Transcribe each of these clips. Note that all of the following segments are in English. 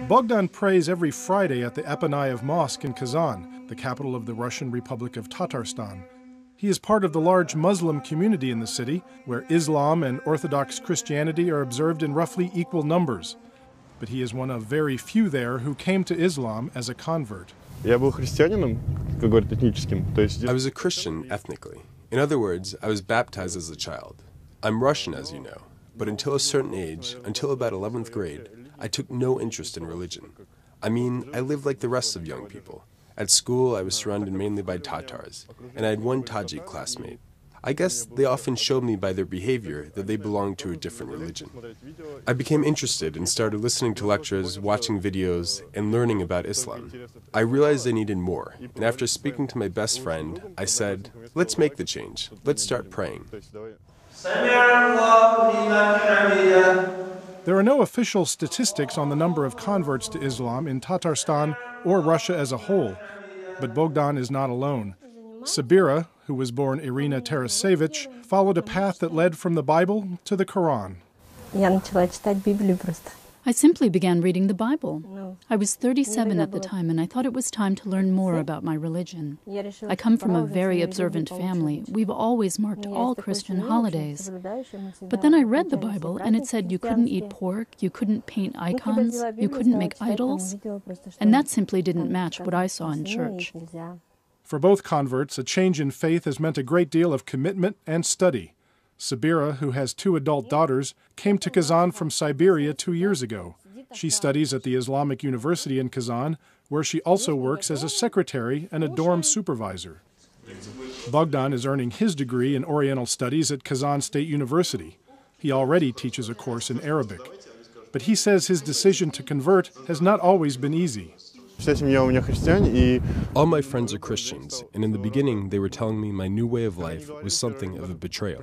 Bogdan prays every Friday at the Apanayev Mosque in Kazan, the capital of the Russian Republic of Tatarstan. He is part of the large Muslim community in the city, where Islam and Orthodox Christianity are observed in roughly equal numbers. But he is one of very few there who came to Islam as a convert. I was a Christian ethnically. In other words, I was baptized as a child. I'm Russian, as you know, but until a certain age, until about 11th grade, I took no interest in religion. I mean, I lived like the rest of young people. At school, I was surrounded mainly by Tatars, and I had one Tajik classmate. I guess they often showed me by their behavior that they belonged to a different religion. I became interested and started listening to lectures, watching videos, and learning about Islam. I realized I needed more, and after speaking to my best friend, I said, let's make the change. Let's start praying. There are no official statistics on the number of converts to Islam in Tatarstan or Russia as a whole, but Bogdan is not alone. Sabira, who was born Irina Tarasevich, followed a path that led from the Bible to the Quran. I simply began reading the Bible. I was 37 at the time, and I thought it was time to learn more about my religion. I come from a very observant family. We've always marked all Christian holidays. But then I read the Bible, and it said you couldn't eat pork, you couldn't paint icons, you couldn't make idols, and that simply didn't match what I saw in church. For both converts, a change in faith has meant a great deal of commitment and study. Sabira, who has 2 adult daughters, came to Kazan from Siberia 2 years ago. She studies at the Islamic University in Kazan, where she also works as a secretary and a dorm supervisor. Bogdan is earning his degree in Oriental Studies at Kazan State University. He already teaches a course in Arabic. But he says his decision to convert has not always been easy. All my friends are Christians, and in the beginning they were telling me my new way of life was something of a betrayal.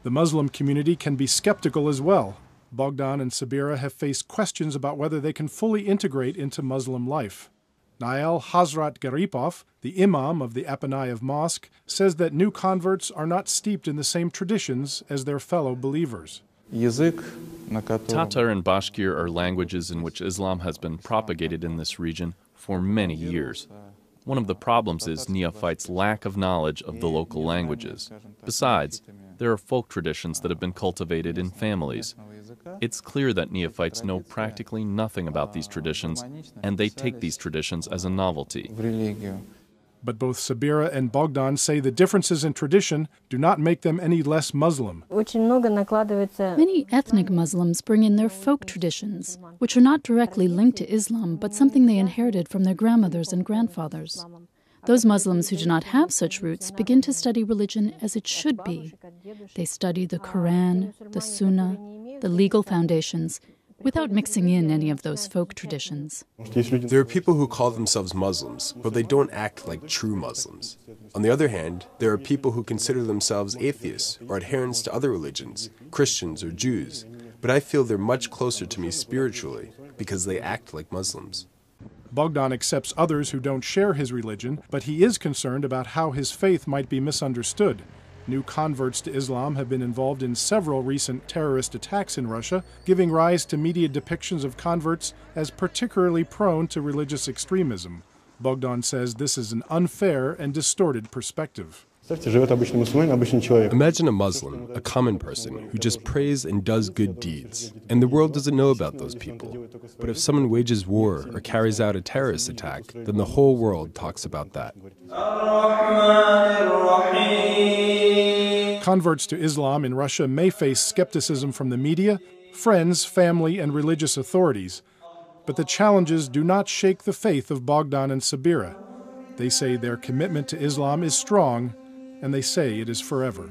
The Muslim community can be skeptical as well. Bogdan and Sabira have faced questions about whether they can fully integrate into Muslim life. Nael Hazrat Garipov, the imam of the Apanayev Mosque, says that new converts are not steeped in the same traditions as their fellow believers. Tatar and Bashkir are languages in which Islam has been propagated in this region for many years. One of the problems is neophytes' lack of knowledge of the local languages. Besides, there are folk traditions that have been cultivated in families. It's clear that neophytes know practically nothing about these traditions, and they take these traditions as a novelty. But both Sabira and Bogdan say the differences in tradition do not make them any less Muslim. Many ethnic Muslims bring in their folk traditions, which are not directly linked to Islam, but something they inherited from their grandmothers and grandfathers. Those Muslims who do not have such roots begin to study religion as it should be. They study the Quran, the Sunnah, the legal foundations, without mixing in any of those folk traditions. There are people who call themselves Muslims, but they don't act like true Muslims. On the other hand, there are people who consider themselves atheists or adherents to other religions, Christians or Jews, but I feel they're much closer to me spiritually because they act like Muslims. Bogdan accepts others who don't share his religion, but he is concerned about how his faith might be misunderstood. New converts to Islam have been involved in several recent terrorist attacks in Russia, giving rise to media depictions of converts as particularly prone to religious extremism. Bogdan says this is an unfair and distorted perspective. Imagine a Muslim, a common person, who just prays and does good deeds, and the world doesn't know about those people. But if someone wages war or carries out a terrorist attack, then the whole world talks about that. Converts to Islam in Russia may face skepticism from the media, friends, family, and religious authorities. But the challenges do not shake the faith of Bogdan and Sabira. They say their commitment to Islam is strong, and they say it is forever.